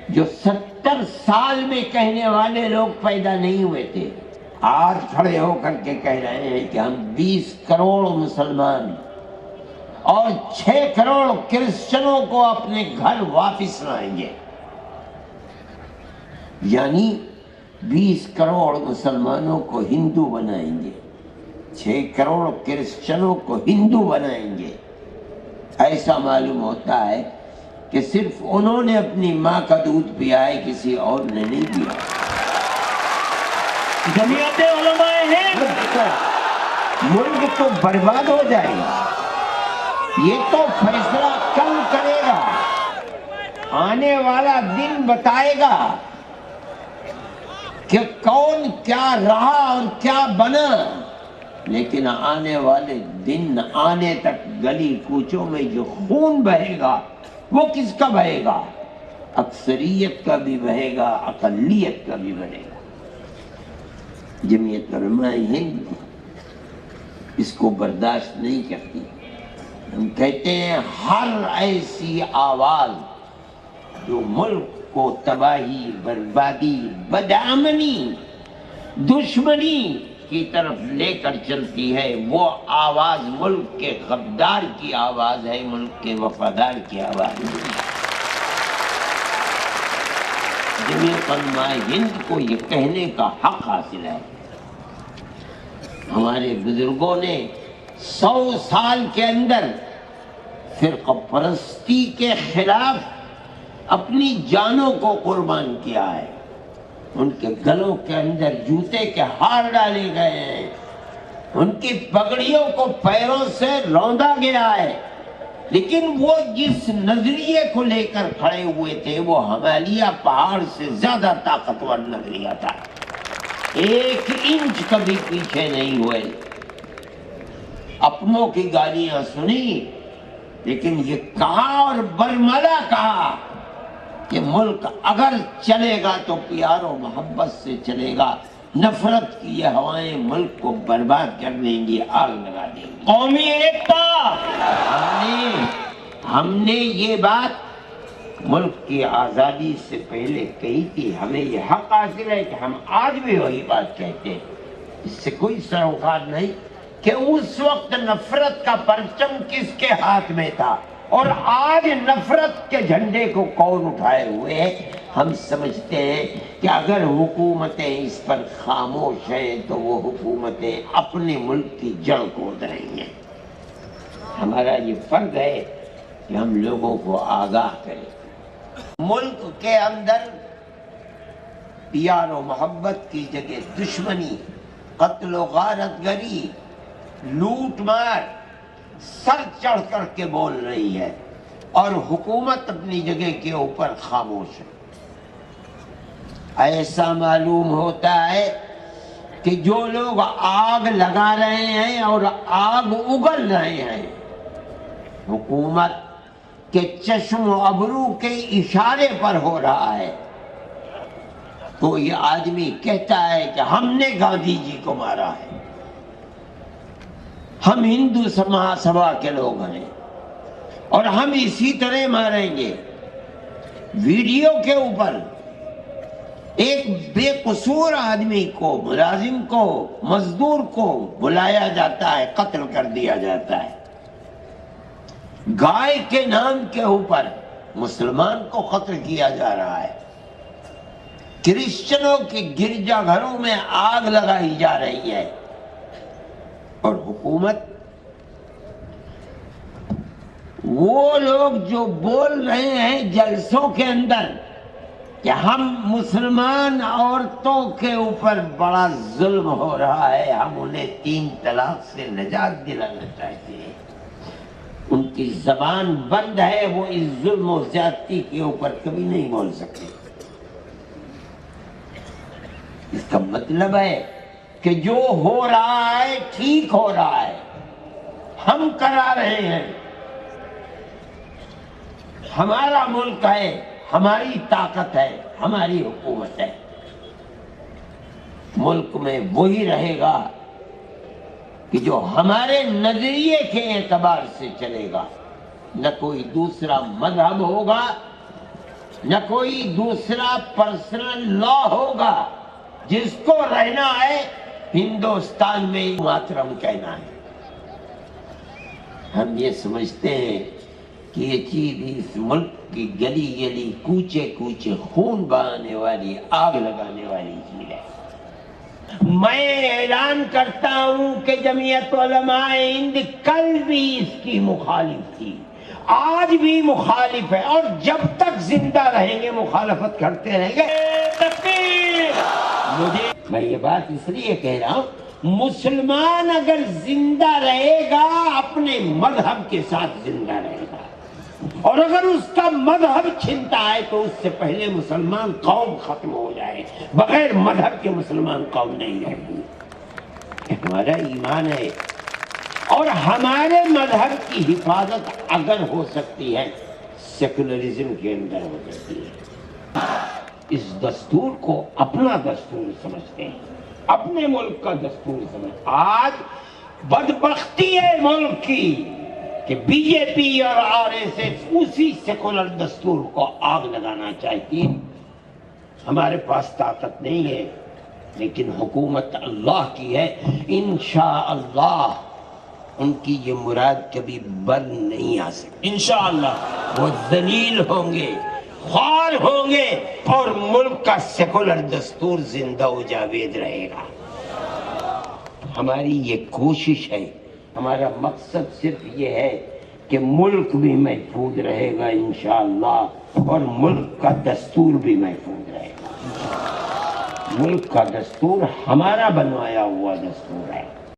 جو 70 سال میں کہنے والے لوگ پیدا نہیں ہوئے تھے، آج کھڑے ہو کر کے کہہ رہے ہیں کہ ہم 20 کروڑ مسلمان اور 6 کروڑ کرسچنوں کو اپنے گھر واپس لائیں گے۔ یعنی 20 کروڑ مسلمانوں کو ہندو بنائیں گے، 6 کروڑ کرسچنوں کو ہندو بنائیں گے۔ ایسا معلوم ہوتا ہے کہ صرف انہوں نے اپنی ماں کا دودھ پیا ہے، کسی اور نے نہیں پیا۔ جمعیت علماء ہند ملک تو برباد ہو جائے گا۔ یہ تو فیصلہ کل کرے گا، آنے والا دن بتائے گا کہ کون کیا رہا اور کیا بنا۔ لیکن آنے والے دن آنے تک گلی کوچوں میں جو خون بہے گا وہ کس کا بہے گا؟ اکثریت کا بھی بہے گا، اقلیت کا بھی بہے گا۔ جمعیت علماء ہند اس کو برداشت نہیں کرتی۔ ہم کہتے ہیں ہر ایسی آواز جو ملک کو تباہی، بربادی، بدامنی، دشمنی کی طرف لے کر چلتی ہے، وہ آواز ملک کے غدار کی آواز ہے، ملک کے وفادار کی آواز ہے۔ جمعیت علماء ہند کو یہ کہنے کا حق حاصل ہے۔ ہمارے بزرگوں نے 100 سال کے اندر فرقہ پرستی کے خلاف اپنی جانوں کو قربان کیا ہے۔ ان کے گلوں کے اندر جوتے کے ہار ڈالے گئے ہیں، ان کی پگڑیوں کو پیروں سے روندا گیا ہے، لیکن وہ جس نظریے کو لے کر کھڑے ہوئے تھے وہ ہمالیہ پہاڑ سے زیادہ طاقتور نظریہ تھا۔ 1 انچ کبھی پیچھے نہیں ہوئے۔ اپنوں کی گالیاں سنی، لیکن یہ کہا اور برملا کہا کہ ملک اگر چلے گا تو پیار و محبت سے چلے گا، نفرت کی یہ ہوائیں ملک کو برباد کر دیں گی، آگ لگا دیں گی۔ قومی ایکتا، ہم نے یہ بات ملک کی آزادی سے پہلے کہی تھی۔ ہمیں یہ حق حاصل ہے کہ ہم آج بھی وہی بات کہتے ہیں، اس سے کوئی سروکار نہیں کہ اس وقت نفرت کا پرچم کس کے ہاتھ میں تھا اور آج نفرت کے جھنڈے کو کون اٹھائے ہوئے ہے۔ ہم سمجھتے ہیں کہ اگر حکومتیں اس پر خاموش ہیں تو وہ حکومتیں اپنے ملک کی جڑ کھود رہی ہیں۔ ہمارا یہ فرض ہے کہ ہم لوگوں کو آگاہ کریں۔ ملک کے اندر پیار و محبت کی جگہ دشمنی، قتل و غارت گری، لوٹ مار سر چڑھ کر کے بول رہی ہے، اور حکومت اپنی جگہ کے اوپر خاموش ہے۔ ایسا معلوم ہوتا ہے کہ جو لوگ آگ لگا رہے ہیں اور آگ اگل رہے ہیں، حکومت کے چشم و ابرو کے اشارے پر ہو رہا ہے۔ کوئی آدمی کہتا ہے کہ ہم نے گاندھی جی کو مارا ہے، ہم ہندو مہاسبھا کے لوگ ہیں اور ہم اسی طرح ماریں گے۔ ویڈیو کے اوپر ایک بے قصور آدمی کو، ملازم کو، مزدور کو بلایا جاتا ہے، قتل کر دیا جاتا ہے۔ گائے کے نام کے اوپر مسلمان کو قتل کیا جا رہا ہے۔ کرسچنوں کے گرجا گھروں میں آگ لگائی جا رہی ہے، اور حکومت، وہ لوگ جو بول رہے ہیں جلسوں کے اندر کہ ہم مسلمان عورتوں کے اوپر بڑا ظلم ہو رہا ہے، ہم انہیں 3 طلاق سے نجات دلانا چاہتے ہیں، ان کی زبان بند ہے، وہ اس ظلم و زیادتی کے اوپر کبھی نہیں بول سکتے۔ اس کا مطلب ہے کہ جو ہو رہا ہے ٹھیک ہو رہا ہے، ہم کرا رہے ہیں، ہمارا ملک ہے، ہماری طاقت ہے، ہماری حکومت ہے۔ ملک میں وہی رہے گا کہ جو ہمارے نظریے کے اعتبار سے چلے گا، نہ کوئی دوسرا مذہب ہوگا، نہ کوئی دوسرا پرسنل لا ہوگا. جس کو رہنا ہے ہندوستان میں ماترم کہنا ہے. ہم یہ سمجھتے ہیں کہ یہ چیز اس ملک کی گلی گلی کوچے کوچے خون بہانے والی آگ لگانے والی چیز ہے. میں اعلان کرتا ہوں کہ جمعیت علماء ہند کل بھی اس کی مخالف تھی، آج بھی مخالف ہے، اور جب تک زندہ رہیں گے مخالفت کرتے رہیں گے. تکبیر! میں یہ بات اس لیے کہہ رہا ہوں، مسلمان اگر زندہ رہے گا اپنے مذہب کے ساتھ زندہ رہے گا، اور اگر اس کا مذہب چھنتا ہے تو اس سے پہلے مسلمان قوم ختم ہو جائے. بغیر مذہب کے مسلمان قوم نہیں رہتی. ہمارا ایمان ہے، اور ہمارے مذہب کی حفاظت اگر ہو سکتی ہے سیکولرزم کے اندر ہو سکتی ہے. اس دستور کو اپنا دستور سمجھتے ہیں، اپنے ملک کا دستور سمجھتے. آج بدبختی ہے ملک کی کہ بی جے پی اور آر ایس ایس اسی سیکولر دستور کو آگ لگانا چاہتی ہے. ہمارے پاس طاقت نہیں ہے، لیکن حکومت اللہ کی ہے. انشاءاللہ ان کی یہ مراد کبھی بر نہیں آ سکتی. انشاءاللہ وہ ذلیل ہوں گے، خوار ہوں گے، اور ملک کا سیکولر دستور زندہ و جاوید رہے گا. ہماری یہ کوشش ہے، ہمارا مقصد صرف یہ ہے کہ ملک بھی محفوظ رہے گا انشاءاللہ، اور ملک کا دستور بھی محفوظ رہے گا. ملک کا دستور ہمارا بنوایا ہوا دستور ہے.